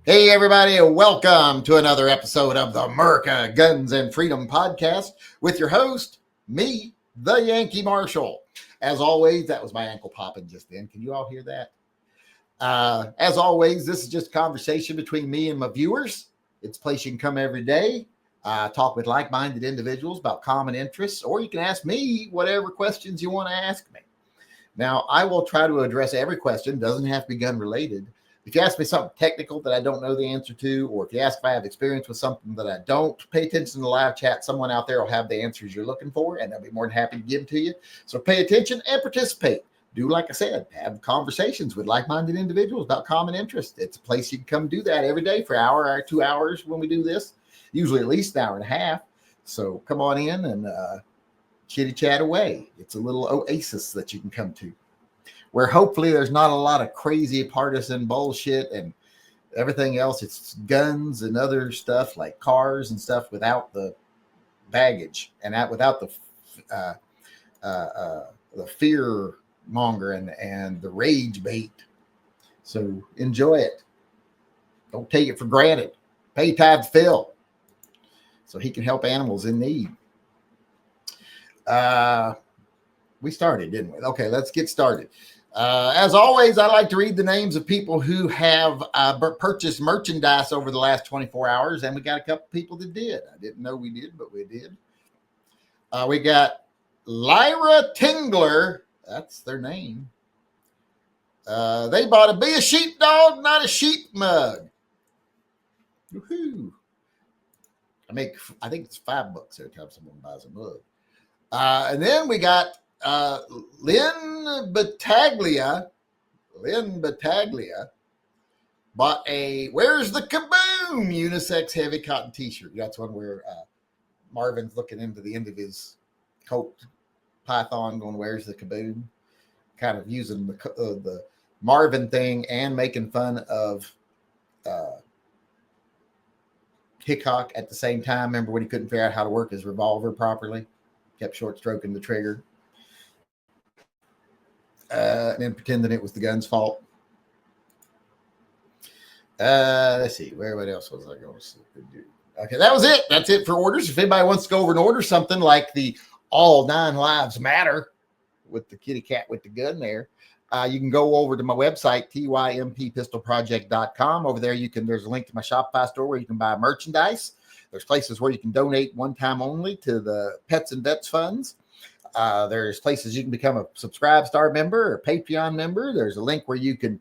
Hey, everybody, welcome to another episode of the America Guns and Freedom Podcast with your host, me, the Yankee Marshal. As always, that was my ankle popping just then. Can you all hear that? As always, this is just a conversation between me and my viewers. It's a place you can come every day, talk with like-minded individuals about common interests, or you can ask me whatever questions you want to ask me. Now, I will try to address every question. Doesn't have to be gun-related. If you ask me something technical that I don't know the answer to, or if you ask if I have experience with something that I don't, pay attention to the live chat. Someone out there will have the answers you're looking for, and they'll be more than happy to give them to you. So pay attention and participate. Do like I said, have conversations with like-minded individuals about common interests. It's a place you can come do that every day for an hour or 2 hours when we do this, usually at least an hour and a half. So come on in and chitty chat away. It's a little oasis that you can come to, where hopefully there's not a lot of crazy partisan bullshit and everything else. It's guns and other stuff like cars and stuff without the baggage and without the fear mongering and the rage bait. So enjoy it. Don't take it for granted. Pay tithe to Phil so he can help animals in need. We started, didn't we? Okay, let's get started. As always, I like to read the names of people who have purchased merchandise over the last 24 hours, and we got a couple people that did. I didn't know we did, but we did. We got Lyra Tingler. That's their name. They bought a Be a Sheepdog, Not a Sheep mug. Woohoo. I think it's $5 every time someone buys a mug. And then we got Lynn Battaglia bought a Where's the Kaboom unisex heavy cotton t-shirt. That's one where Marvin's looking into the end of his coat python going, where's the kaboom? Kind of using the Marvin thing and making fun of Hickok at the same time. Remember when he couldn't figure out how to work his revolver properly? Kept short stroking the trigger. And then pretending it was the gun's fault. Let's see. What else was I going to do? Okay, that was it. That's it for orders. If anybody wants to go over and order something like the All 9 Lives Matter with the kitty cat with the gun there, you can go over to my website, TYMPpistolproject.com. Over there, there's a link to my Shopify store where you can buy merchandise. There's places where you can donate one time only to the Pets and Vets funds. There's places you can become a Subscribe Star member or Patreon member. There's a link where you can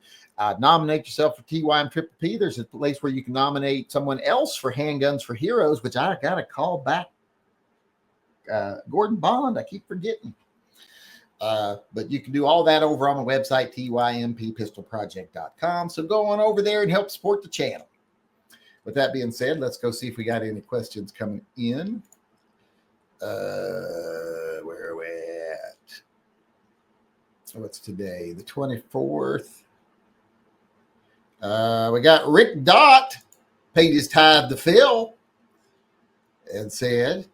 nominate yourself for TYMP. There's a place where you can nominate someone else for Handguns for Heroes, which I got to call back Gordon Bond. I keep forgetting. But you can do all that over on my website, TYMPpistolproject.com. So go on over there and help support the channel. With that being said, let's go see if we got any questions coming in. Where are we at? What's today? The 24th. We got Rick Dott paid his tithe to Phil and said,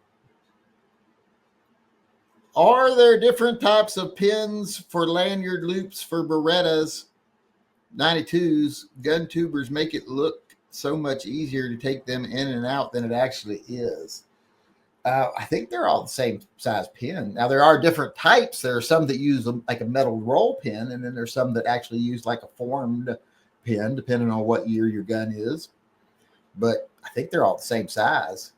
are there different types of pins for lanyard loops for Berettas 92s? Gun tubers make it look so much easier to take them in and out than it actually is. I think they're all the same size pin. Now, there are different types. There are some that use like a metal roll pin, and then there's some that actually use like a formed pin, depending on what year your gun is. But I think they're all the same size.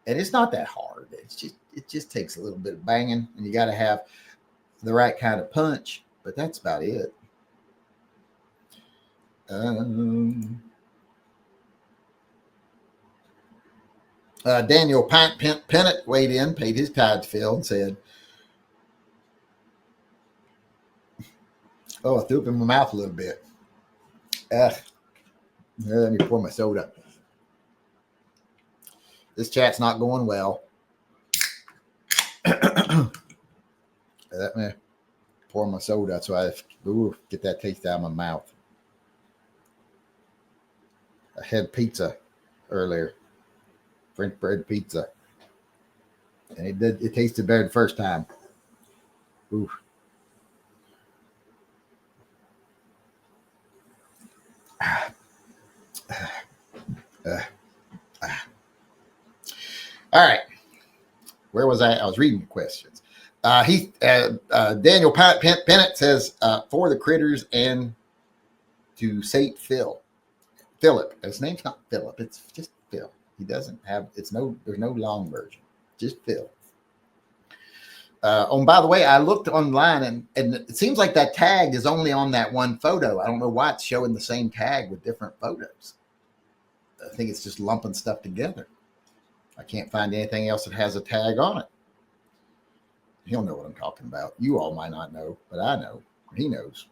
And it's not that hard. It just takes a little bit of banging, and you got to have the right kind of punch. But that's about it. Daniel Pennant weighed in, paid his tithe to Phil, and said, oh, I threw up in my mouth a little bit. Let me pour my soda. This chat's not going well. Let me pour my soda so I get that taste out of my mouth. I had pizza earlier. French bread pizza. And it tasted better the first time. Ooh. All right. Where was I? I was reading the questions. Daniel Pennant says, for the critters and to Saint Philip. His name's not Philip. It's just Phil. He doesn't have, there's no long version. Just Phil. By the way, I looked online and it seems like that tag is only on that one photo. I don't know why it's showing the same tag with different photos. I think it's just lumping stuff together. I can't find anything else that has a tag on it. He'll know what I'm talking about. You all might not know, but I know. He knows.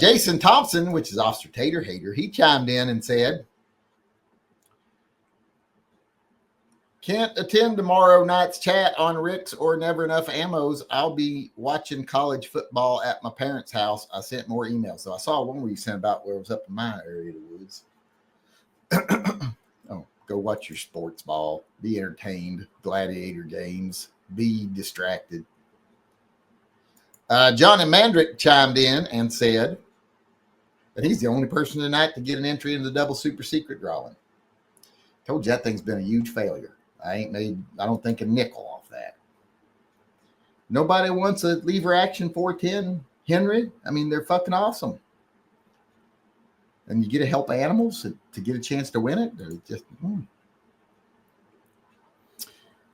Jason Thompson, which is Officer Tater Hater, he chimed in and said, can't attend tomorrow night's chat on Rick's or Never Enough Ammos. I'll be watching college football at my parents' house. I sent more emails. So I saw one where you sent about where it was up in my area of the woods. Oh, go watch your sports ball. Be entertained. Gladiator games. Be distracted. Johnny Mandrick chimed in and said that he's the only person tonight to get an entry in the double super secret drawing. Told you that thing's been a huge failure. I don't think a nickel off that. Nobody wants a lever action 410 Henry. I mean, they're fucking awesome. And you get to help animals to get a chance to win it. They're just,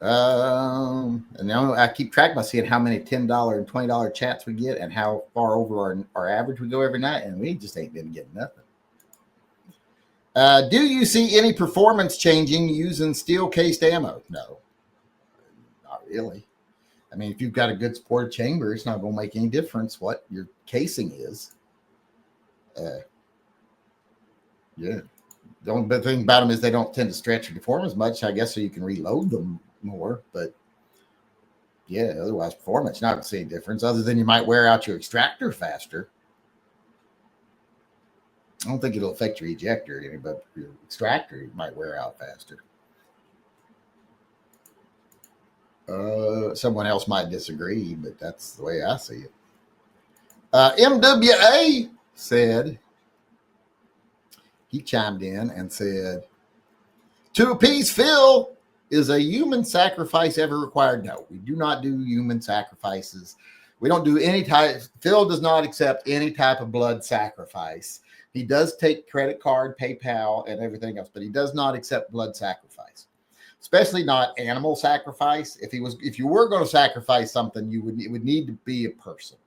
and now I keep track by seeing how many $10 and $20 chats we get and how far over our average we go every night. And we just ain't been getting nothing. Do you see any performance changing using steel cased ammo? No, not really. I mean, if you've got a good supported chamber, it's not going to make any difference what your casing is. Yeah. The only bad thing about them is they don't tend to stretch or deform as much, I guess, so you can reload them more. But yeah, otherwise performance, you're not going to see any difference other than you might wear out your extractor faster. I don't think it'll affect your ejector any, but your extractor might wear out faster. Someone else might disagree, but that's the way I see it. MWA said, he chimed in and said, to appease Phil, is a human sacrifice ever required? No, we do not do human sacrifices. We don't do any type. Phil does not accept any type of blood sacrifice. He does take credit card, PayPal, and everything else, but he does not accept blood sacrifice, especially not animal sacrifice. If you were going to sacrifice something, it would need to be a person.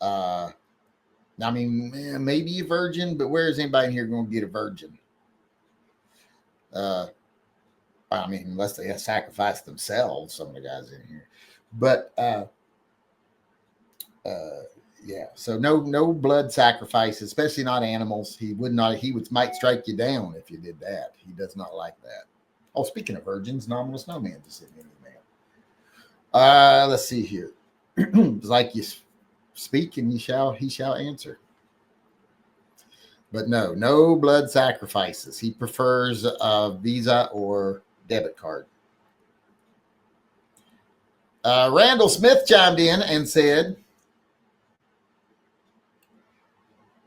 I mean, maybe a virgin, but where is anybody in here going to get a virgin? I mean, unless they have sacrificed themselves, some of the guys in here. But yeah, so no blood sacrifice, especially not animals. He might strike you down if you did that. He does not like that. Oh, speaking of virgins, Nominal Snowman just sent me an email. Let's see here. It's like you speak and he shall answer. But no blood sacrifices. He prefers Visa or debit card. Randall Smith chimed in and said,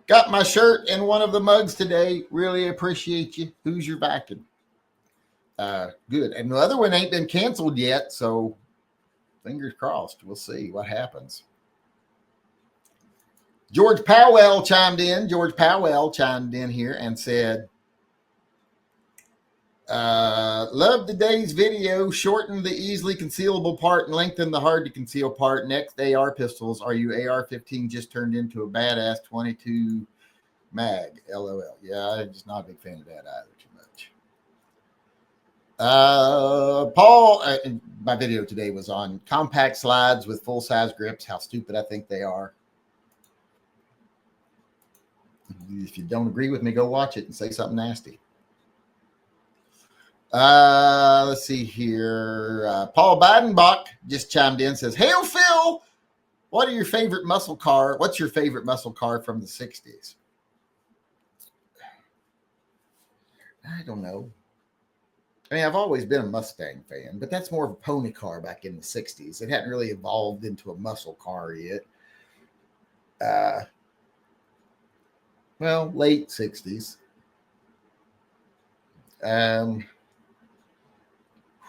got my shirt and one of the mugs today. Really appreciate you. Who's your backing? Good. And the other one ain't been canceled yet, so fingers crossed. We'll see what happens. George Powell chimed in here and said, love today's video. Shorten the easily concealable part and lengthen the hard to conceal part. Next, AR pistols. Are you AR-15 just turned into a badass 22 mag? LOL. Yeah, I'm just not a big fan of that either too much. Paul, my video today was on compact slides with full-size grips, how stupid I think they are. If you don't agree with me, go watch it and say something nasty. Let's see here. Paul Bidenbach just chimed in, says, "Hail Phil, what's your favorite muscle car from the 60s? I don't know. I mean, I've always been a Mustang fan, but that's more of a pony car back in the 60s. It hadn't really evolved into a muscle car yet. well, late 60s.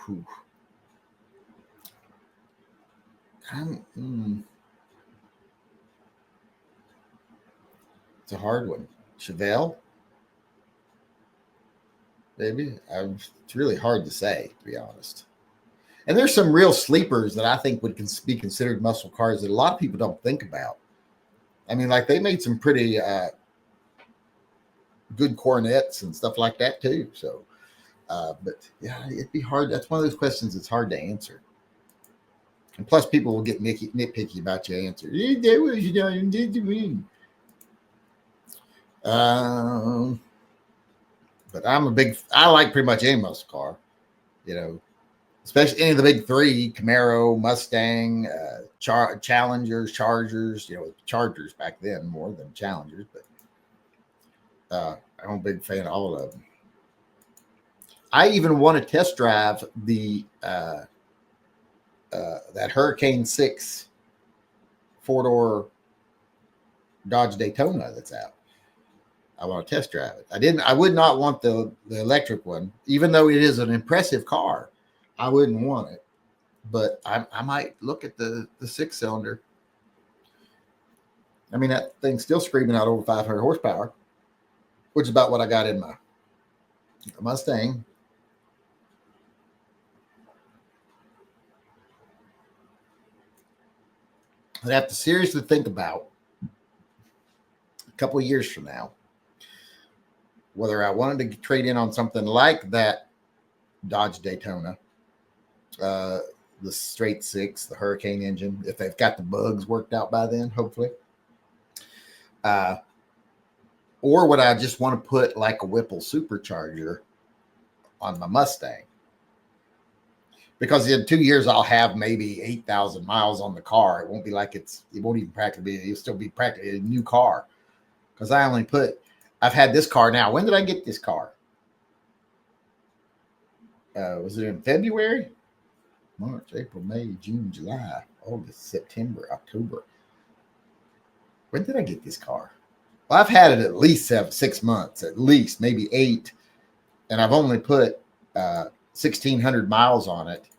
Whew. It's a hard one. Chevelle? Maybe. It's really hard to say, to be honest. And there's some real sleepers that I think would be considered muscle cars that a lot of people don't think about. I mean, like they made some pretty good cornets and stuff like that too. So, but yeah, it'd be hard. That's one of those questions that's hard to answer. And plus, people will get nitpicky about your answer. But I like pretty much any muscle car, especially any of the big three: Camaro, Mustang, Challengers, Chargers. Chargers back then more than Challengers, but I'm a big fan of all of them. I even want to test drive the that Hurricane 6 4-door Dodge Daytona that's out. I want to test drive it. I would not want the electric one, even though it is an impressive car. I wouldn't want it, but I might look at the 6-cylinder. I mean, that thing's still screaming out over 500 horsepower, which is about what I got in my Mustang. I'd have to seriously think about a couple of years from now whether I wanted to trade in on something like that Dodge Daytona, the straight 6, the Hurricane engine, if they've got the bugs worked out by then, hopefully. Or would I just want to put like a Whipple supercharger on my Mustang? Because in 2 years, I'll have maybe 8,000 miles on the car. It won't be like it won't even practically be, it'll still be practically a new car. Because I've had this car now. When did I get this car? Was it in February? March, April, May, June, July, August, September, October. When did I get this car? Well, I've had it at least 6 months, at least, maybe 8. And I've only put 1,600 miles on it.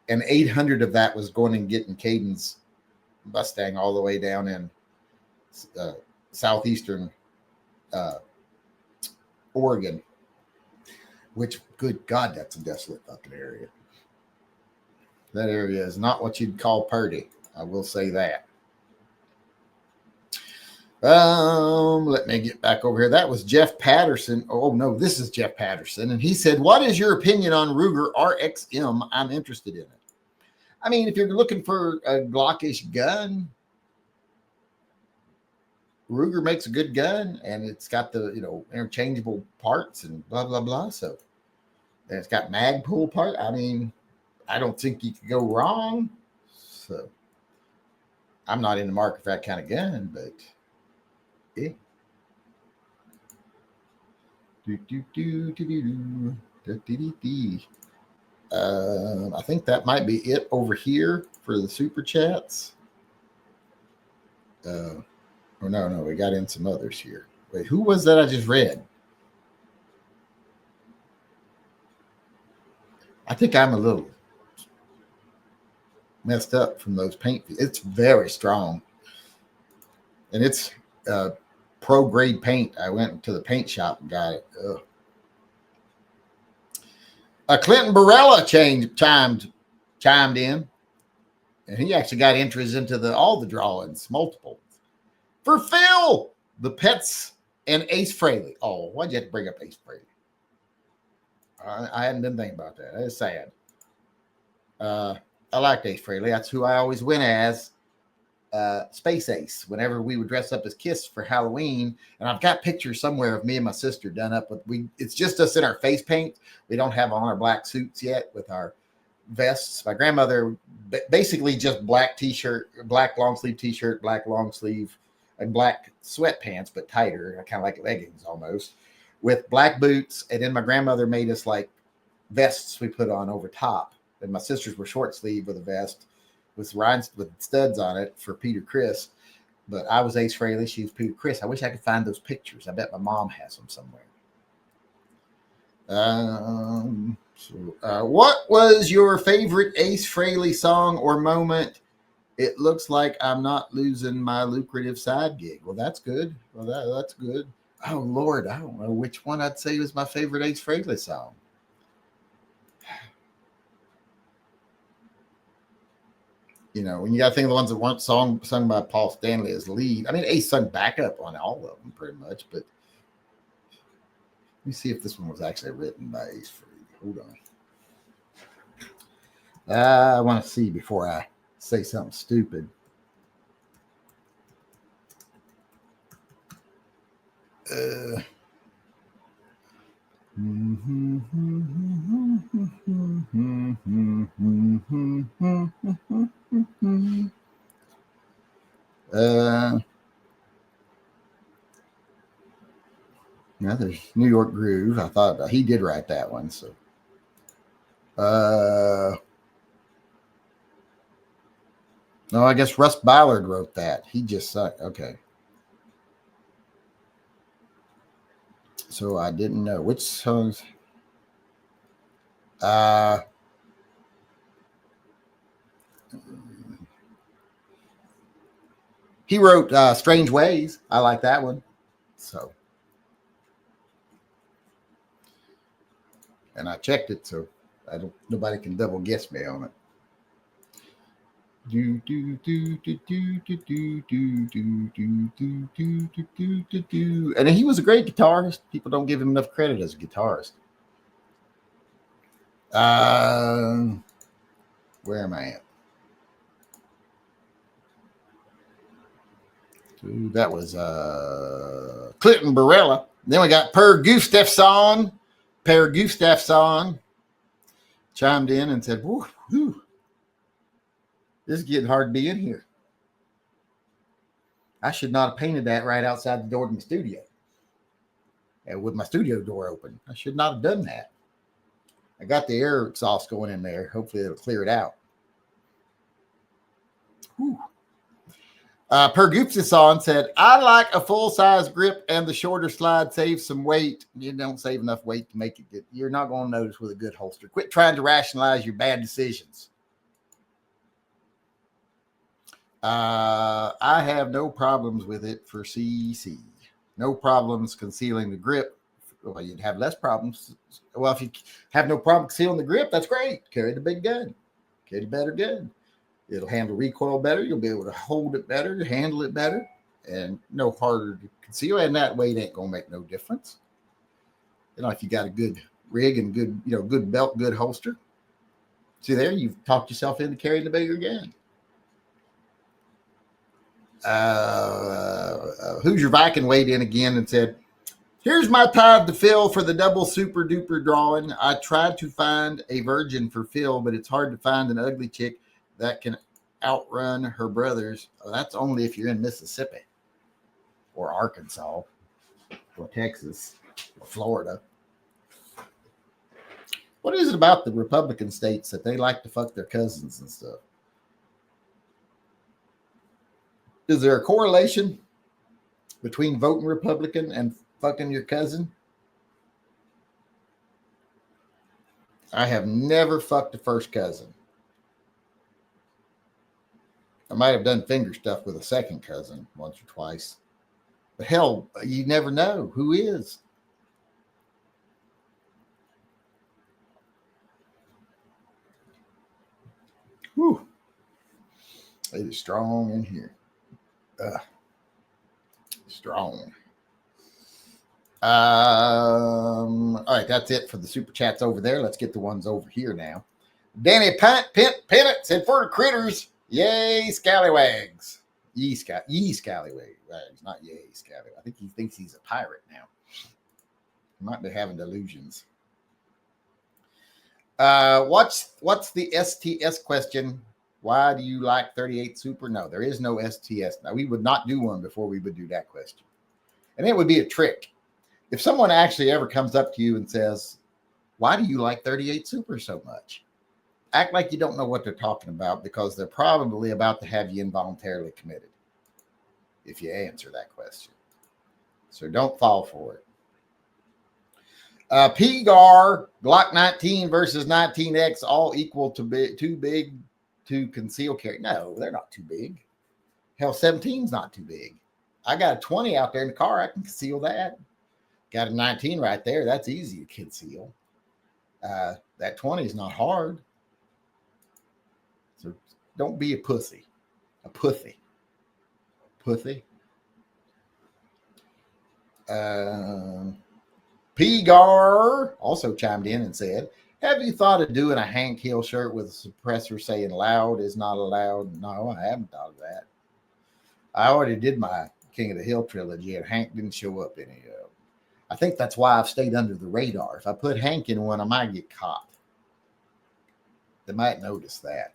And 800 of that was going and getting Caden's Mustang all the way down in southeastern Oregon, which, good God, that's a desolate fucking area. That area is not what you'd call purty. I will say that. Let me get back over here. That was Jeff Patterson. Oh, no, this is Jeff Patterson. And he said, what is your opinion on Ruger RXM? I'm interested in it. I mean, if you're looking for a Glockish gun, Ruger makes a good gun, and it's got the, interchangeable parts and blah, blah, blah. So, and it's got Magpul part. I mean, I don't think you could go wrong. So, I'm not in the market for that kind of gun, but yeah. I think that might be it over here for the super chats. No, we got in some others here. Wait, who was that I just read? I think I'm a little messed up from those paint. It's very strong. And it's pro grade paint. I went to the paint shop and got it. Clinton Barella chimed in. And he actually got entries into all the drawings, multiple. For Phil, the Pets and Ace Frehley. Oh, why'd you have to bring up Ace Frehley? I hadn't been thinking about that. It's sad. I liked Ace Frehley. That's who I always went as, Space Ace, whenever we would dress up as Kiss for Halloween. And I've got pictures somewhere of me and my sister done up with, it's just us in our face paint. We don't have on our black suits yet with our vests. My grandmother, basically just black t-shirt, black long sleeve t-shirt, black long sleeve, and black sweatpants, but tighter, kind of like leggings almost, with black boots. And then my grandmother made us like vests we put on over top. And my sisters were short sleeve with a vest with studs on it for Peter Chris. But I was Ace Frehley. She was Peter Chris. I wish I could find those pictures. I bet my mom has them somewhere. What was your favorite Ace Frehley song or moment? It looks like I'm not losing my lucrative side gig. Well, that's good. Well, that's good. Oh, Lord, I don't know which one I'd say was my favorite Ace Frehley song. You know, when you got to think of the ones that weren't sung by Paul Stanley as lead. I mean, Ace sung backup on all of them pretty much, but let me see if this one was actually written by Ace Frehley. Hold on. I want to see before I say something stupid. Now there's New York Groove. I thought he did write that one. So, no, I guess Russ Ballard wrote that. He just sucked. Okay. So I didn't know which songs. He wrote Strange Ways. I like that one. So, and I checked it, so nobody can double guess me on it. And he was a great guitarist. People don't give him enough credit as a guitarist. Where am I at? That was Clinton Barella. Then we got Per Gustafsson. Chimed in and said, whew, this is getting hard to be in here. I should not have painted that right outside the door of my studio. And with my studio door open. I should not have done that. I got the air exhaust going in there. Hopefully it'll clear it out. Whew. Per Gustafsson said, I like a full-size grip and the shorter slide saves some weight. You don't save enough weight to make it good. You're not going to notice with a good holster. Quit trying to rationalize your bad decisions. I have no problems with it for CC. No problems concealing the grip. Well, you'd have less problems. Well, if you have no problem concealing the grip, that's great. Carry the big gun. Carry the better gun. It'll handle recoil better. You'll be able to hold it better, handle it better, and no harder to conceal. And that weight ain't going to make no difference. You know, if you got a good rig and good, good belt, good holster. See there, you've talked yourself into carrying the bigger gun. Hoosier Viking weighed in again and said, here's my tithe to Phil for the double super duper drawing. I tried to find a virgin for Phil, but it's hard to find an ugly chick that can outrun her brothers. That's only if you're in Mississippi or Arkansas or Texas or Florida. What is it about the Republican states that they like to fuck their cousins and stuff? Is there a correlation between voting Republican and fucking your cousin? I have never fucked a first cousin. I might have done finger stuff with a second cousin once or twice. But hell, you never know who is. Whew. It is strong in here. Strong. All right, that's it for the super chats over there. Let's get the ones over here now. Danny Pennant said, for the critters, yay, scallywags. Ye scallywags, not yay, scallywag. I think he thinks he's a pirate now. He might be having delusions. What's the STS question? Why do you like 38 Super? No, there is no STS. Now, we would not do one before we would do that question. And it would be a trick. If someone actually ever comes up to you and says, why do you like 38 Super so much? Act like you don't know what they're talking about, because they're probably about to have you involuntarily committed. if you answer that question. So don't fall for it. PGAR, Glock 19 versus 19X, all equal to too big to conceal carry. No, they're not too big. Hell, 17's not too big. I got a 20 out there in the car. I can conceal that. Got a 19 right there. That's easy to conceal. That 20 is not hard. So don't be a pussy. A pussy. Pussy. PGAR also chimed in and said, have you thought of doing a Hank Hill shirt with a suppressor saying loud is not allowed? No, I haven't thought of that. I already did my King of the Hill trilogy and Hank didn't show up any of them. I think that's why I've stayed under the radar. If I put Hank in one, I might get caught. They might notice that.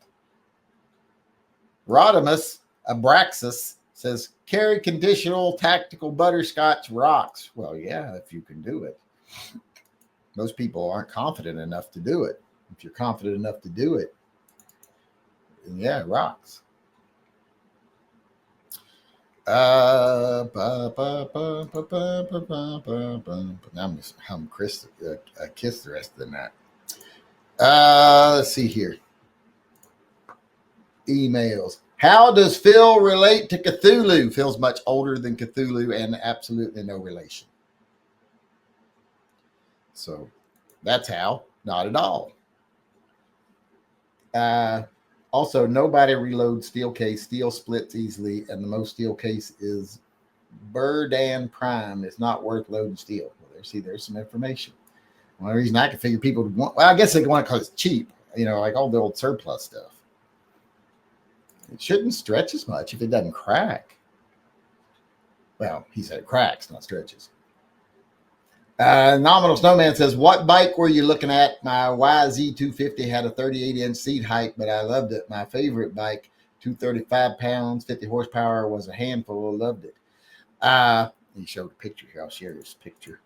Rodimus Abraxas says, carry conditional tactical butterscotch rocks. Well, yeah, if you can do it. Most people aren't confident enough to do it. If you're confident enough to do it, then yeah, it rocks. Now I'm kiss the rest of the night. Let's see here. Emails. How does Phil relate to Cthulhu? Phil's much older than Cthulhu and absolutely no relation. So that's how. Not at all. Also, nobody reloads steel case. Steel splits easily, and the most steel case is Burdan Prime. It's not worth loading steel. Well, there's some information. One reason I can figure people would want, well, I guess they want it because it's cheap, like all the old surplus stuff. It shouldn't stretch as much if it doesn't crack. Well, he said it cracks, not stretches. Nominal Snowman says, what bike were you looking at? My YZ250 had a 38-inch seat height, but I loved it. My favorite bike, 235 pounds, 50 horsepower, was a handful. Loved it. He showed a picture here. I'll share this picture.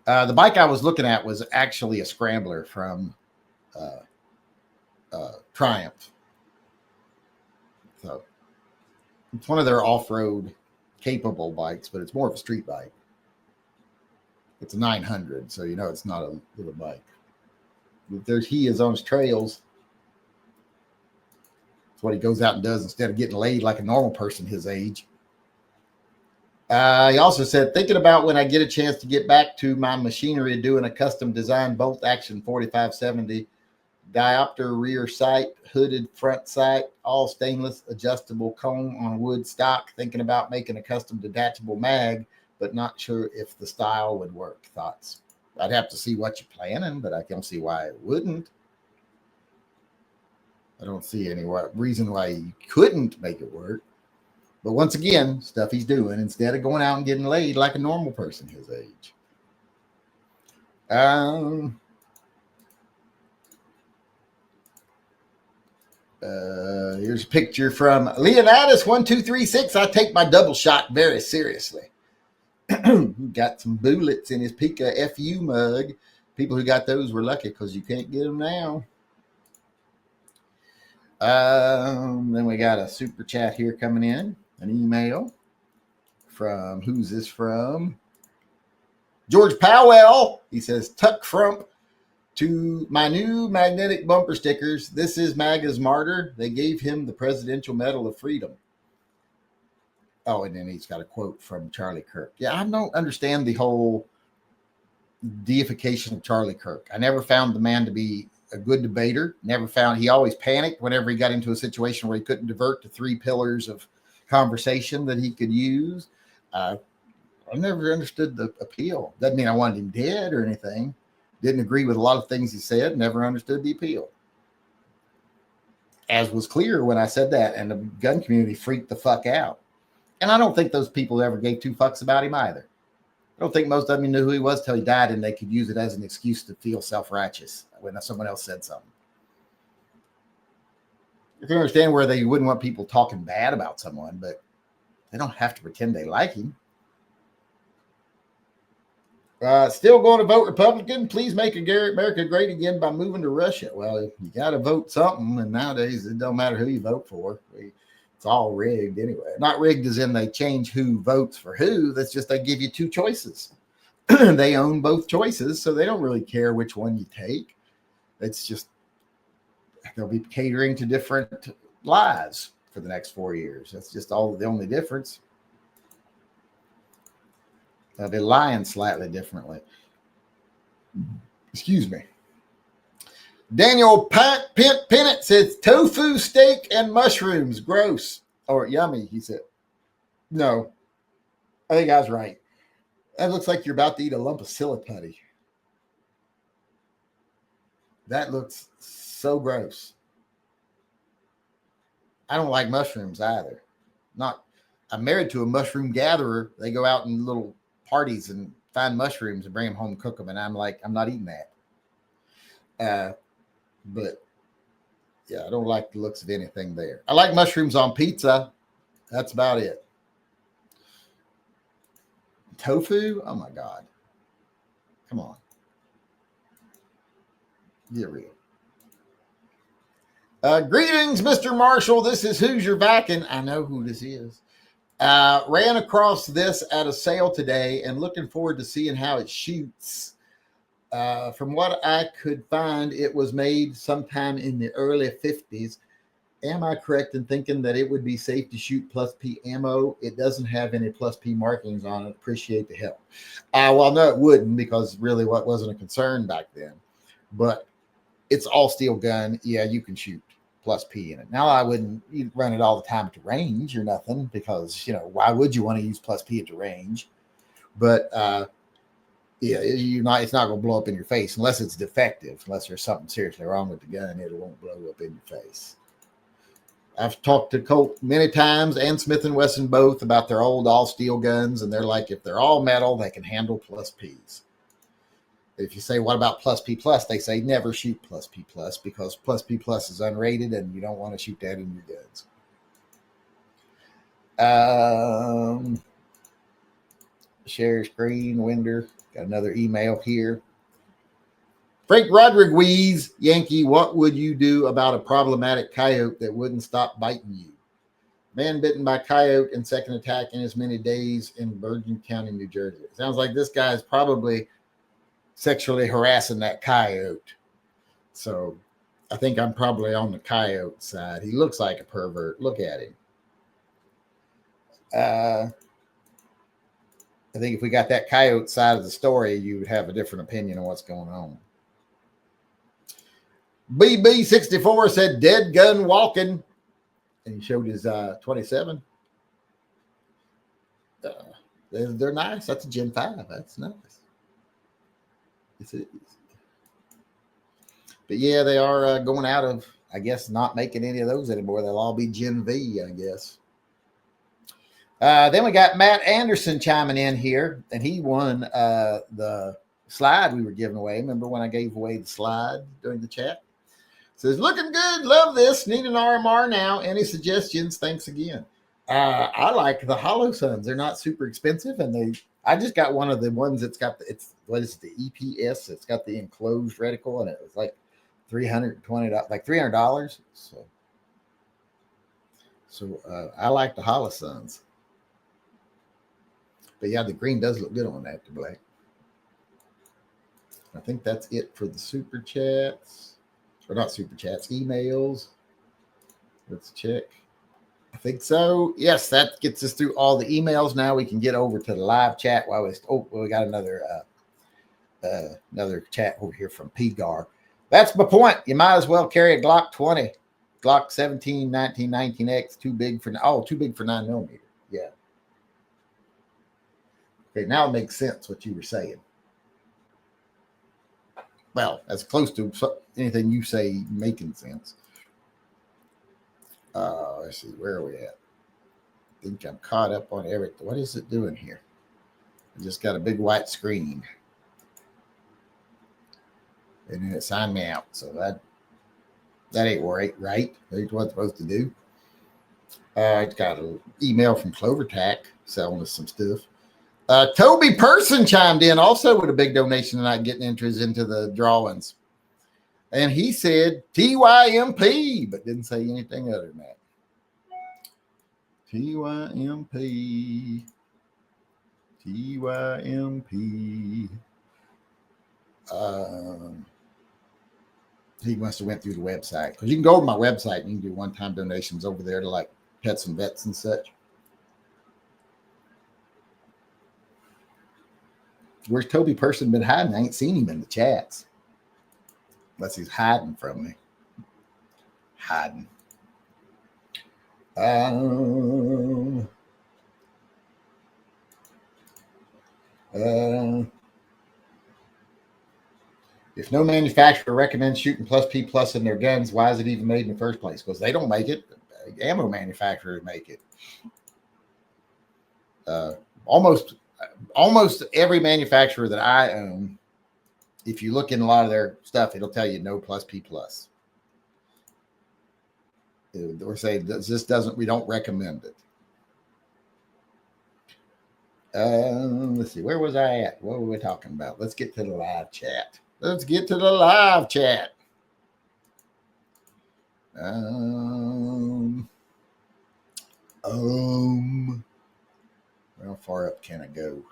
The bike I was looking at was actually a scrambler from Triumph. So it's one of their off-road capable bikes, but it's more of a street bike. It's a 900, so it's not a little bike. But he is on his trails. It's what he goes out and does instead of getting laid like a normal person his age. He also said, thinking about when I get a chance to get back to my machinery doing a custom design bolt action 4570 diopter rear sight, hooded front sight, all stainless, adjustable cone on wood stock. Thinking about making a custom detachable mag, but not sure if the style would work. Thoughts? I'd have to see what you're planning, but I don't see why it wouldn't. I don't see any reason why you couldn't make it work. But once again, stuff he's doing instead of going out and getting laid like a normal person his age. Here's a picture from Leonidas1236. I take my double shot very seriously. Got some bullets in his Pika FU mug. People who got those were lucky because you can't get them now. Then we got a super chat here coming in, an email from, who's this from? George Powell. He says, Tuck Frump to my new magnetic bumper stickers. This is MAGA's martyr. They gave him the Presidential Medal of Freedom. Oh, and then he's got a quote from Charlie Kirk. Yeah, I don't understand the whole deification of Charlie Kirk. I never found the man to be a good debater. He always panicked whenever he got into a situation where he couldn't divert to 3 pillars of conversation that he could use. I never understood the appeal. Doesn't mean I wanted him dead or anything. Didn't agree with a lot of things he said. Never understood the appeal. As was clear when I said that, and the gun community freaked the fuck out. And I don't think those people ever gave 2 fucks about him either. I don't think most of them knew who he was till he died, and they could use it as an excuse to feel self-righteous when someone else said something. You can understand where they wouldn't want people talking bad about someone, but they don't have to pretend they like him. Still going to vote Republican? Please make America great again by moving to Russia. Well, you got to vote something, and nowadays it don't matter who you vote for. It's all rigged anyway. Not rigged as in they change who votes for who. That's just they give you two choices. They own both choices, so they don't really care which one you take. It's just they'll be catering to different lives for the next 4 years. That's just all the only difference. They'll be lying slightly differently. Excuse me. Daniel Pennant says tofu, steak, and mushrooms. Gross. Or yummy, he said. No. I think I was right. That looks like you're about to eat a lump of silly putty. That looks so gross. I don't like mushrooms either. I'm married to a mushroom gatherer. They go out in little parties and find mushrooms and bring them home and cook them. And I'm like, I'm not eating that. But yeah, I don't like the looks of anything there. I like mushrooms on pizza. That's about it. Tofu? Oh my God. Come on. Get real. Greetings, Mr. Marshall. This is Who's Your Backing. I know who this is. Ran across this at a sale today and looking forward to seeing how it shoots. From what I could find, it was made sometime in the early 50s. Am I correct in thinking that it would be safe to shoot plus P ammo? It doesn't have any plus P markings on it. Appreciate the help. Well, no, it wouldn't, because really what wasn't a concern back then. But it's all steel gun. Yeah, you can shoot plus P in it. Now, I wouldn't run it all the time at the range or nothing, because, why would you want to use plus P at the range? But yeah, it's not going to blow up in your face unless it's defective. Unless there's something seriously wrong with the gun, it won't blow up in your face. I've talked to Colt many times and Smith & Wesson both about their old all steel guns, and they're like, if they're all metal, they can handle plus Ps. If you say, what about plus P plus? They say never shoot plus P plus, because plus P plus is unrated and you don't want to shoot that in your guns. Share screen, Winder. Got another email here. Frank Rodriguez, Yankee, what would you do about a problematic coyote that wouldn't stop biting you? Man bitten by coyote and second attack in as many days in Bergen County, New Jersey. It sounds like this guy is probably sexually harassing that coyote. So I think I'm probably on the coyote side. He looks like a pervert. Look at him. I think if we got that coyote side of the story, you would have a different opinion on what's going on. BB64 said dead gun walking, and he showed his 27. They're nice. That's a Gen 5. That's nice. But yeah, they are going out of, I guess, not making any of those anymore. They'll all be Gen V, I guess. Then we got Matt Anderson chiming in here, and he won the slide we were giving away. Remember when I gave away the slide during the chat? Says, looking good. Love this. Need an RMR now. Any suggestions? Thanks again. I like the Hollow Suns. They're not super expensive, and I just got one of the ones that's got the EPS. It's got the enclosed reticle, and it was like $320, like $300. So I like the Hollow Suns. But yeah, the green does look good on that, the black. I think that's it for the super chats. Or not super chats, emails. Let's check. I think so. Yes, that gets us through all the emails. Now we can get over to the live chat. We got another chat over here from PGAR. That's my point. You might as well carry a Glock 20, Glock 17, 19, 19X. Too big for 9mm. Yeah. Okay, now it makes sense what you were saying. Well, as close to anything you say making sense. Let's see, where are we at? I think I'm caught up on everything. What is it doing here? I just got a big white screen. And then it signed me out. So that ain't right. That's what it's supposed to do. I got an email from CloverTac selling us some stuff. Toby Person chimed in also with a big donation tonight, getting entries into the drawings. And he said TYMP, but didn't say anything other than that. TYMP. TYMP. He must have went through the website, because you can go over my website and you can do one-time donations over there to like pets and vets and such. Where's Toby Person been hiding? I ain't seen him in the chats. Unless he's hiding from me. Hiding. If no manufacturer recommends shooting plus P plus in their guns, why is it even made in the first place? Because they don't make it. Ammo manufacturers make it. Almost every manufacturer that I own, if you look in a lot of their stuff, it'll tell you no plus P plus. Or say this doesn't, we don't recommend it. Let's see, where was I at? What were we talking about? Let's get to the live chat. Let's get to the live chat. How far up can I go?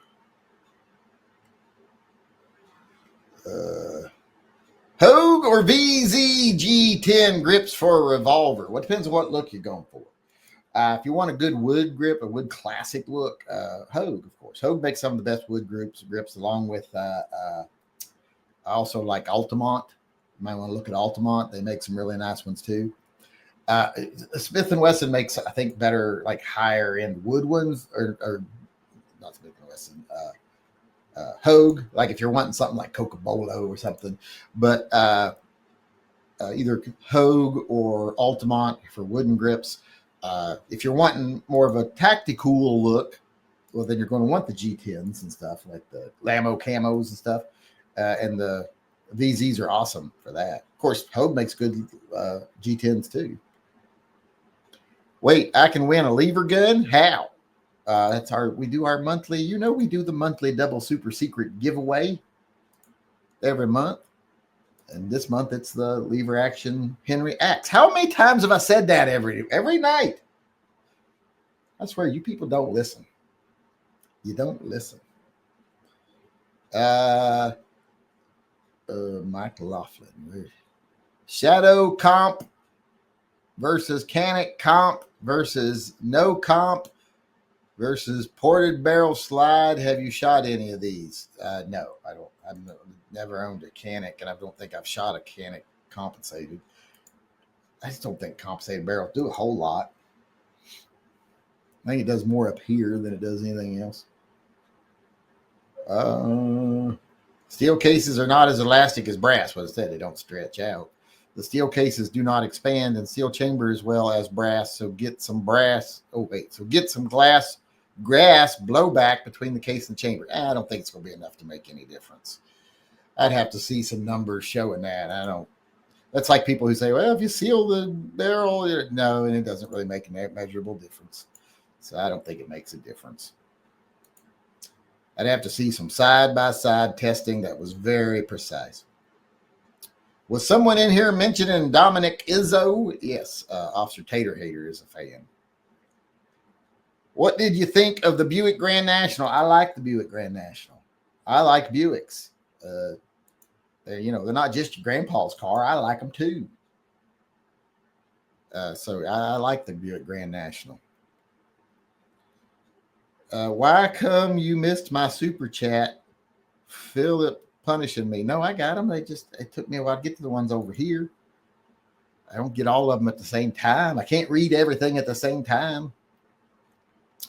Hogue or VZG10 grips for a revolver? What depends on what look you're going for. If you want a good wood grip, a wood classic look, Hogue, of course. Hogue makes some of the best wood grips along with I also like Altamont. You might want to look at Altamont. They make some really nice ones too. Smith & Wesson makes, I think, better like higher end wood ones, or not Smith & Wesson. Hogue, like if you're wanting something like Cocobolo or something, but either Hogue or Altamont for wooden grips. If you're wanting more of a tactical look, well, then you're going to want the G10s and stuff, like the Lamo camos and stuff. And the VZs are awesome for that. Of course, Hogue makes good G10s too. Wait, I can win a lever gun? How? We do our monthly, we do the monthly double super secret giveaway every month. And this month it's the lever action Henry Axe. How many times have I said that every night? I swear you people don't listen. You don't listen. Mike Laughlin. Shadow comp versus Canic comp versus no comp versus ported barrel slide. Have you shot any of these? No, I don't. I've never owned a Canic, and I don't think I've shot a Canic compensated. I just don't think compensated barrels do a whole lot. I think it does more up here than it does anything else. Steel cases are not as elastic as brass. What I said, they don't stretch out. The steel cases do not expand in steel chamber as well as brass. So get some grass blowback between the case and the chamber. I don't think it's going to be enough to make any difference. I'd have to see some numbers showing that. That's like people who say, well, if you seal the barrel, no, and it doesn't really make a measurable difference. So I don't think it makes a difference. I'd have to see some side-by-side testing that was very precise. Was someone in here mentioning Dominic Izzo? Yes, Officer Tater Hater is a fan. What did you think of the Buick Grand National? I like the Buick Grand National. I like Buicks. They're not just your grandpa's car. I like them too. So I like the Buick Grand National. Why come you missed my super chat? Philip punishing me. No, I got them. It took me a while to get to the ones over here. I don't get all of them at the same time. I can't read everything at the same time.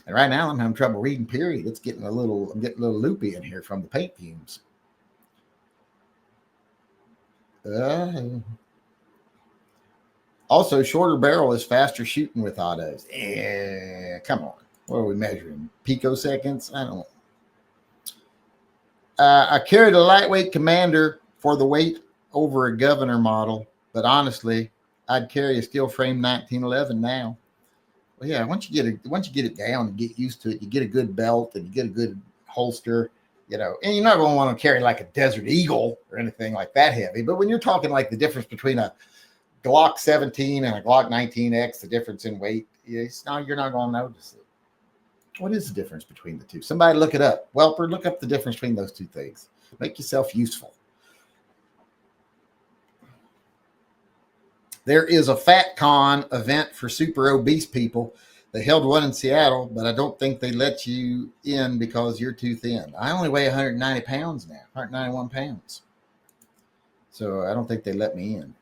And right now I'm having trouble reading, period. I'm getting a little loopy in here from the paint fumes. Also, shorter barrel is faster shooting with autos. Yeah, come on. What are we measuring? Picoseconds? I don't know. I carried a lightweight Commander for the weight over a Governor model, but honestly, I'd carry a steel frame 1911 now. Well, yeah, once you get it down and get used to it, you get a good belt and you get a good holster, and you're not going to want to carry like a Desert Eagle or anything like that heavy. But when you're talking like the difference between a Glock 17 and a Glock 19X, the difference in weight, you're not going to notice it. What is the difference between the two? Somebody look it up. Welper, look up the difference between those two things. Make yourself useful. There is a FatCon event for super obese people. They held one in Seattle, but I don't think they let you in because you're too thin. I only weigh 190 pounds now, 191 pounds. So I don't think they let me in.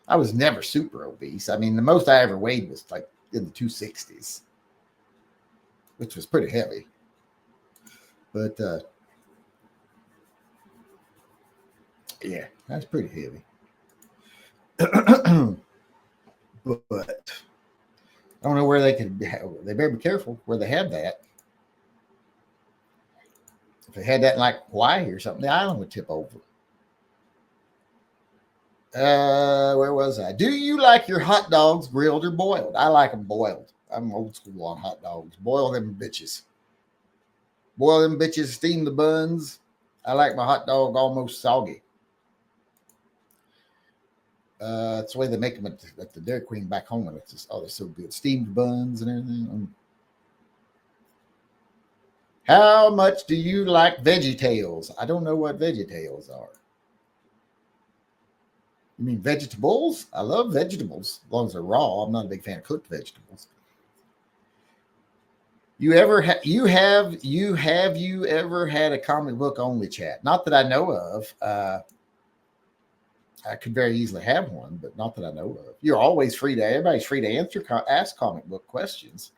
I was never super obese. I mean, the most I ever weighed was like in the 260s, which was pretty heavy. But yeah, that's pretty heavy. But I don't know where they better be careful where they have that. If they had that in like Hawaii or something, the island would tip over. Where was I? Do you like your hot dogs grilled or boiled? I like them boiled. I'm old school on hot dogs. Boil them bitches. Boil them bitches, steam the buns. I like my hot dog almost soggy. It's the way they make them at the Dairy Queen back home. And it's just, they're so good. Steamed buns and everything. How much do you like VeggieTales? I don't know what VeggieTales are. You mean vegetables? I love vegetables as long as they're raw. I'm not a big fan of cooked vegetables. You ever had a comic book only chat? Not that I know of. I could very easily have one, but not that I know of. Everybody's free to ask comic book questions.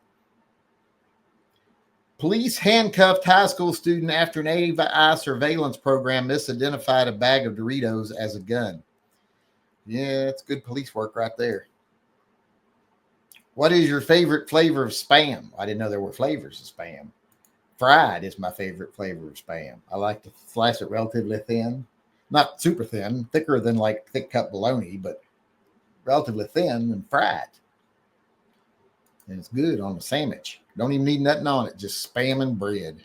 Police handcuffed high school student after an AI surveillance program misidentified a bag of Doritos as a gun. Yeah, it's good police work right there. What is your favorite flavor of Spam? I didn't know there were flavors of Spam. Fried is my favorite flavor of Spam. I like to slice it relatively thin. Not super thin, thicker than like thick cut bologna, but relatively thin and fried. And it's good on a sandwich. Don't even need nothing on it, just Spam and bread.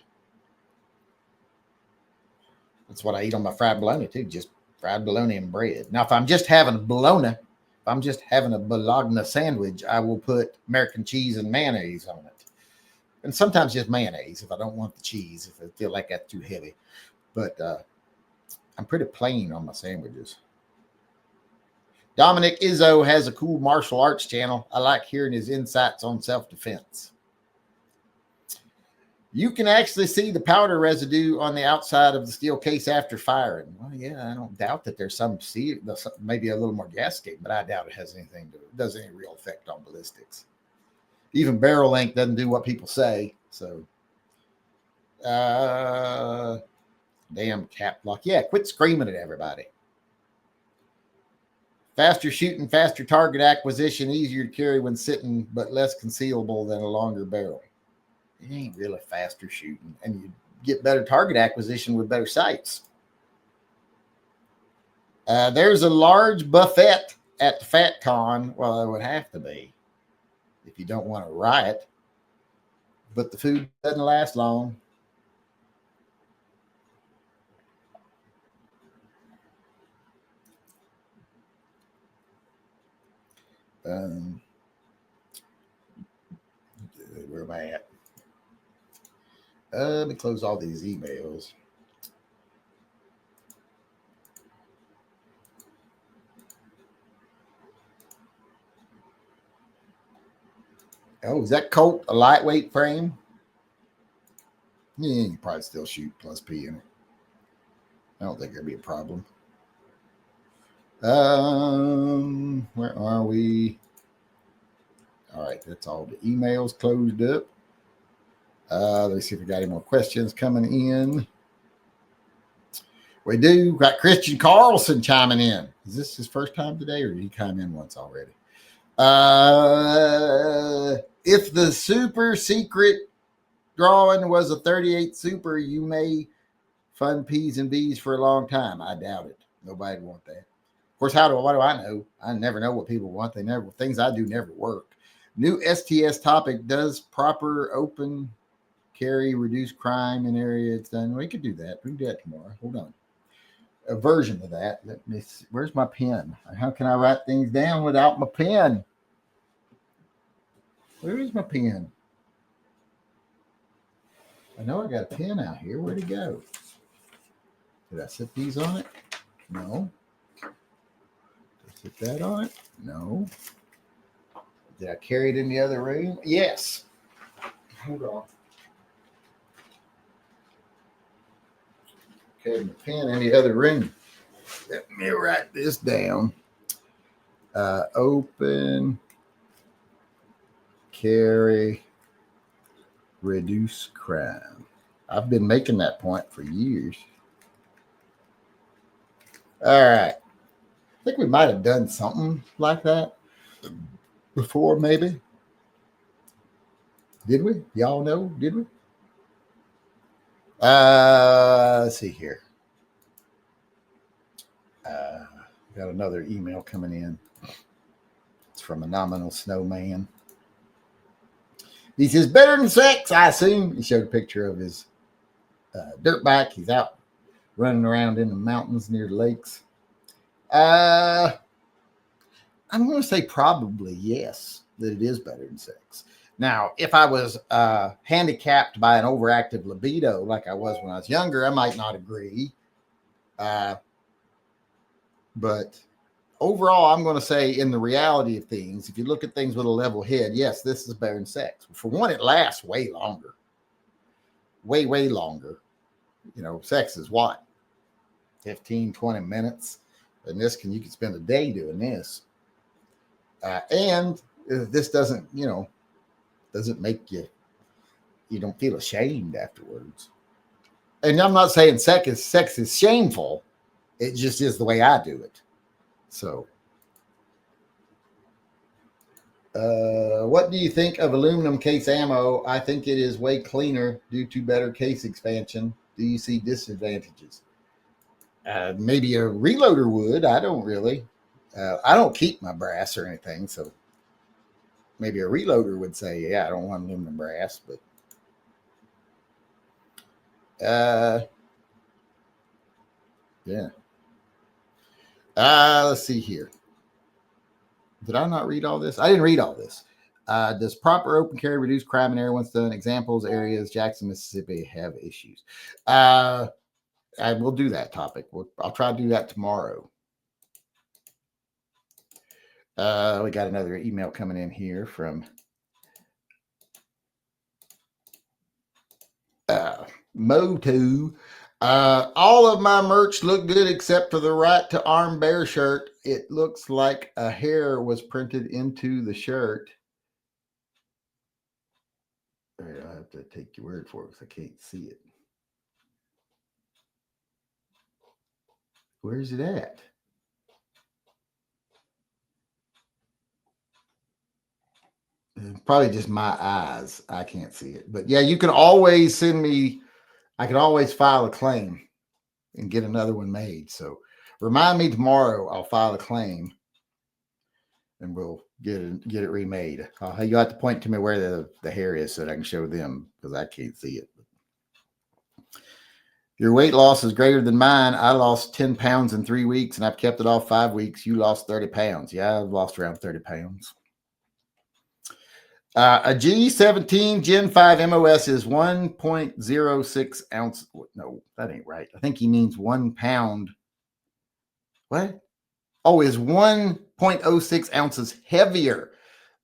That's what I eat on my fried bologna too, just fried bologna and bread. Now, if I'm just having a bologna, if I'm just having a bologna sandwich, I will put American cheese and mayonnaise on it. And sometimes just mayonnaise if I don't want the cheese, if I feel like that's too heavy. But I'm pretty plain on my sandwiches. Dominic Izzo has a cool martial arts channel. I like hearing his insights on self-defense. You can actually see the powder residue on the outside of the steel case after firing. Well, yeah, I don't doubt that there's maybe a little more gas escape, but I doubt it does any real effect on ballistics. Even barrel length doesn't do what people say. So, damn cap lock. Yeah, quit screaming at everybody. Faster shooting, faster target acquisition, easier to carry when sitting, but less concealable than a longer barrel. It ain't really faster shooting, and you get better target acquisition with better sights. There's a large buffet at the FatCon. Well, it would have to be if you don't want to riot, but the food doesn't last long. Where am I at? Let me close all these emails. Oh, is that Colt a lightweight frame? Yeah, you can probably still shoot plus P in it. I don't think there'd be a problem. Where are we? All right, that's all the emails closed up. Let's see if we got any more questions coming in. We do. Got Christian Carlson chiming in. Is this his first time today, or did he come in once already? If the super secret drawing was a 38 super, you may fund P's and B's for a long time. I doubt it. Nobody'd want that. Of course, what do I know? I never know what people want. Things I do never work. New STS topic: does proper open carry reduce crime in area it's done? We could do that. We can do that tomorrow. Hold on. a version of that. Let me see. Where's my pen? How can I write things down without my pen? Where is my pen? I know I got a pen out here. Where'd it go? Did I set these on it? No. Did I set that on it? No. Did I carry it in the other room? Yes. Hold on. Okay, my pen in the other room. Let me write this down. Open, carry, reduce crime. I've been making that point for years. All right. I think we might have done something like that before, maybe. Did we? Y'all know? Did we? Let's see here. Got another email coming in. It's from a nominal snowman. He says, better than sex, I assume. He showed a picture of his dirt bike. He's out running around in the mountains near the lakes. I'm going to say probably yes, that it is better than sex. Now, if I was handicapped by an overactive libido like I was when I was younger, I might not agree. But overall, I'm going to say in the reality of things, if you look at things with a level head, yes, this is better than sex. For one, it lasts way longer. Way, way longer. You know, sex is what? 15, 20 minutes. And you can spend a day doing this. And this doesn't make you don't feel ashamed afterwards. And I'm not saying sex is shameful. It just is the way I do it. So, what do you think of aluminum case ammo? I think it is way cleaner due to better case expansion. Do you see disadvantages? Maybe a reloader would. I don't really. I don't keep my brass or anything, so maybe a reloader would say, yeah, I don't want aluminum brass, but yeah. Let's see here. Did I not read all this? I didn't read all this. Does proper open carry reduce crime in everyone's done? Examples, areas, Jackson, Mississippi have issues. I will do that topic. I'll try to do that tomorrow. We got another email coming in here from Mo2. All of my merch look good except for the right to arm bear shirt. It looks like a hair was printed into the shirt. All right, I'll have to take your word for it because I can't see it. Where's it at? Probably just my eyes. I can't see it. But yeah, you can always send me. I can always file a claim and get another one made. So remind me tomorrow. I'll file a claim and we'll get it remade. You have to point to me where the hair is so that I can show them because I can't see it. Your weight loss is greater than mine. I lost 10 pounds in 3 weeks and I've kept it off 5 weeks. You lost 30 pounds. Yeah, I've lost around 30 pounds. A G17 Gen 5 MOS is 1.06 ounce. No, that ain't right. I think he means 1 pound. What? Oh, is 1.06 ounces heavier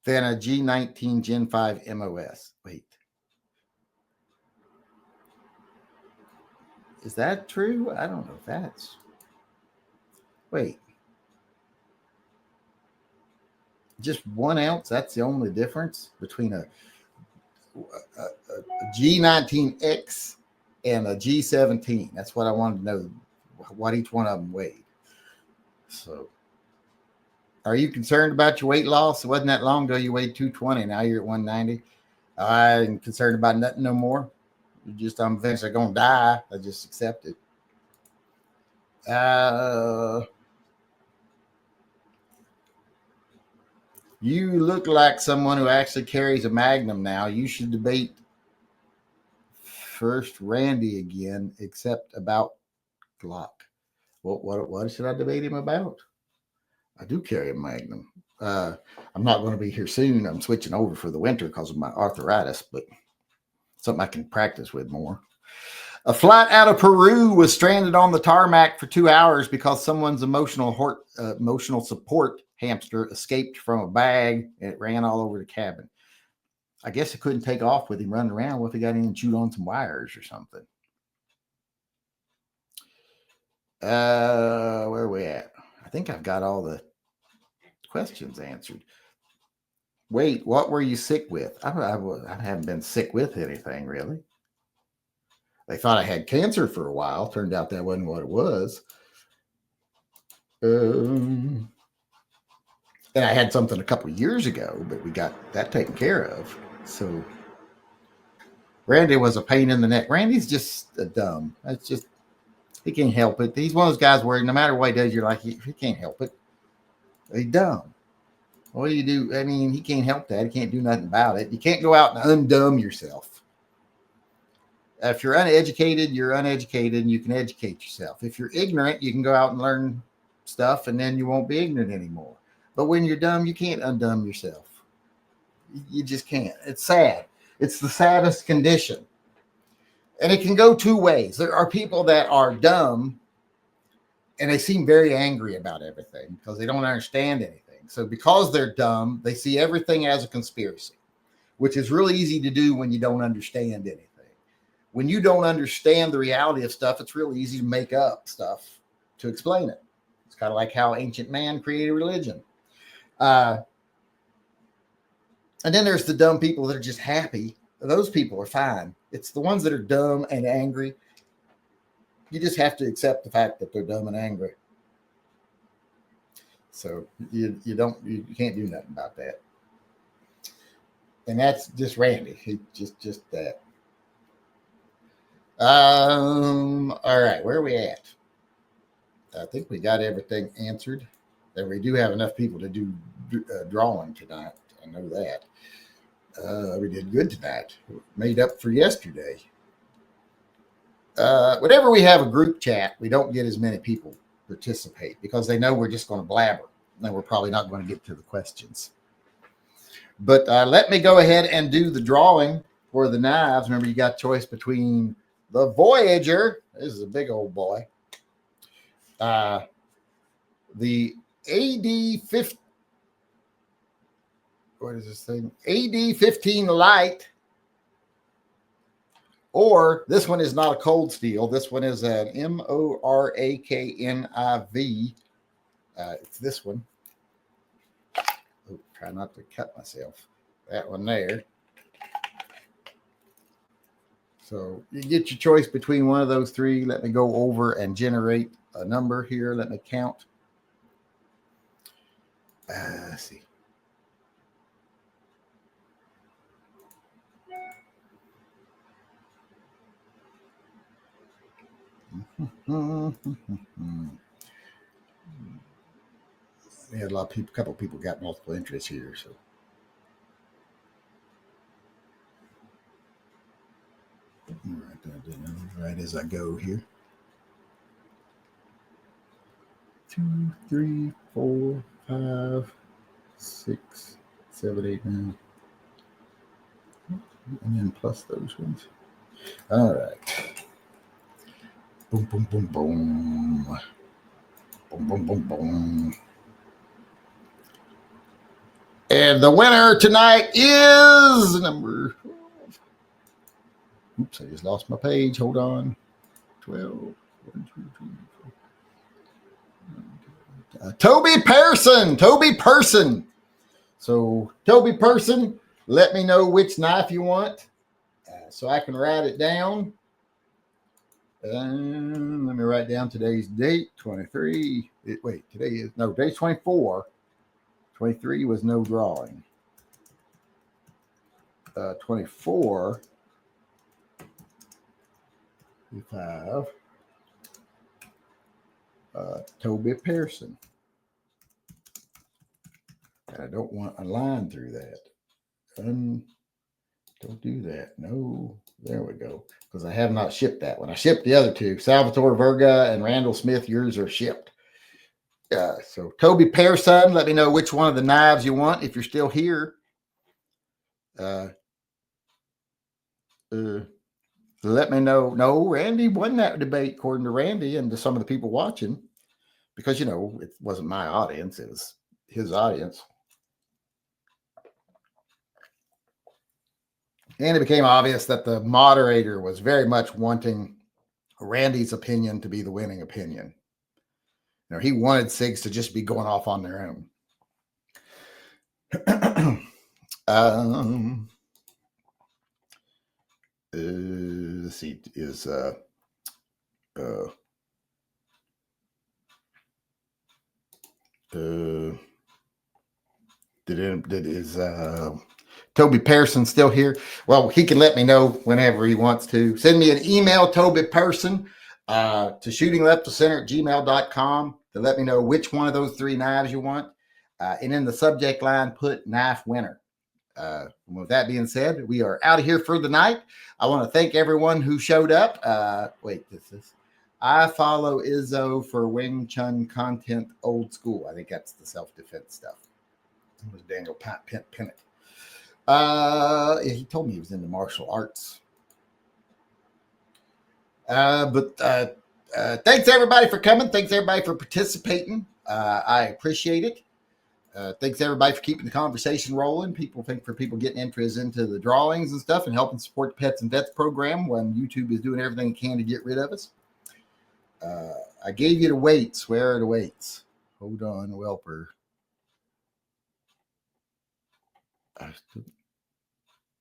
than a G19 Gen 5 MOS. Wait. Is that true? I don't know if that's. Wait. Just 1 ounce? That's the only difference between a G19X and a G17. That's what I wanted to know, what each one of them weighed. So, are you concerned about your weight loss? It wasn't that long ago you weighed 220. Now you're at 190. I ain't concerned about nothing no more. I'm eventually going to die. I just accept it. You look like someone who actually carries a Magnum now. You should debate first Randy again, except about Glock. What should I debate him about? I do carry a Magnum. I'm not going to be here soon. I'm switching over for the winter because of my arthritis, but something I can practice with more. A flight out of Peru was stranded on the tarmac for 2 hours because someone's emotional support hamster escaped from a bag and it ran all over the cabin. I guess it couldn't take off with him running around. What if he got in and chewed on some wires or something? Where are we at? I think I've got all the questions answered. Wait, what were you sick with? I haven't been sick with anything, really. They thought I had cancer for a while. Turned out that wasn't what it was. And I had something a couple of years ago, but we got that taken care of. So Randy was a pain in the neck. Randy's just a dumb. That's just, he can't help it. He's one of those guys where no matter what he does, you're like, he can't help it. He's dumb. What do you do? I mean, he can't help that. He can't do nothing about it. You can't go out and undumb yourself. If you're uneducated, you're uneducated and you can educate yourself. If you're ignorant, you can go out and learn stuff and then you won't be ignorant anymore. But when you're dumb, you can't undumb yourself. You just can't. It's sad. It's the saddest condition. And it can go two ways. There are people that are dumb and they seem very angry about everything because they don't understand anything. So because they're dumb, they see everything as a conspiracy, which is really easy to do when you don't understand anything. When you don't understand the reality of stuff, it's really easy to make up stuff to explain it. It's kind of like how ancient man created religion. And then there's the dumb people that are just happy. Those people are fine. It's the ones that are dumb and angry. You just have to accept the fact that they're dumb and angry. So you can't do nothing about that. And that's just Randy. He just that. All right, where are we at? I think we got everything answered. And we do have enough people to do drawing tonight. I know that. We did good tonight. Made up for yesterday. Whenever we have a group chat, we don't get as many people participate because they know we're just going to blabber. And we're probably not going to get to the questions. But let me go ahead and do the drawing for the knives. Remember, you got choice between the Voyager. This is a big old boy. The AD-15. What is this thing? AD-15 Light. Or this one is not a cold steel. This one is an MORAKNIV. It's this one. Oh, try not to cut myself. That one there. So you get your choice between one of those three. Let me go over and generate a number here. Let me count. Let's see. We had a couple people got multiple interests here, so. Right as I go here. 2, 3, 4, 5, 6, 7, 8, 9. And then plus those ones. All right. Boom, boom, boom, boom. Boom, boom, boom, boom. And the winner tonight is number 12. Oops, I just lost my page. Hold on. 12. 1, 2, 3, 4. Toby Person. So, Toby Person, let me know which knife you want so I can write it down. And let me write down today's date, 23. Today's 24. 23 was no drawing. 24. 5. Toby Pearson. And I don't want a line through that. Don't do that. No, there we go. Because I have not shipped that one. I shipped the other two, Salvatore Verga and Randall Smith. Yours are shipped. So Toby Pearson, let me know which one of the knives you want if you're still here. Let me know. No, Randy won that debate according to Randy and to some of the people watching, because it wasn't my audience, it was his audience. And it became obvious that the moderator was very much wanting Randy's opinion to be the winning opinion. He wanted SIGs to just be going off on their own. Let's see, is Toby Pearson still here? Well, he can let me know whenever he wants to. Send me an email, Toby Pearson, to shootingleftofcenter@gmail.com to let me know which one of those three knives you want. And in the subject line, put knife winner. With that being said, we are out of here for the night. I want to thank everyone who showed up. I follow Izzo for Wing Chun content old school. I think that's the self-defense stuff. It was Daniel Pennant. He told me he was into martial arts. But thanks everybody for coming. Thanks everybody for participating. I appreciate it. Thanks everybody for keeping the conversation rolling. People getting interest into the drawings and stuff and helping support the Pets and Vets program when YouTube is doing everything it can to get rid of us. I gave you the weights. Where are the weights? Hold on, Welper.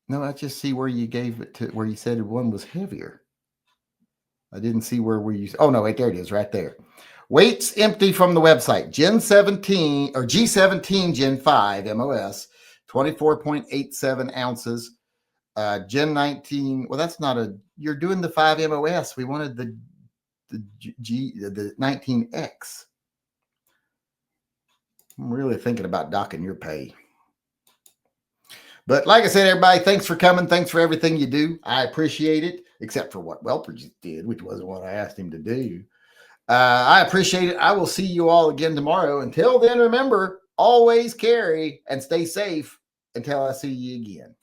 No, I just see where you gave it to, where you said one was heavier. I didn't see where you. Oh no, wait, there it is, right there. Weights empty from the website. Gen 17 or G17 Gen 5 MOS, 24.87 ounces. Gen 19. Well, that's not you're doing the 5 MOS. We wanted the 19X. I'm really thinking about docking your pay. But like I said, everybody, thanks for coming. Thanks for everything you do. I appreciate it, except for what Welper just did, which wasn't what I asked him to do. I appreciate it. I will see you all again tomorrow. Until then, remember, always carry and stay safe until I see you again.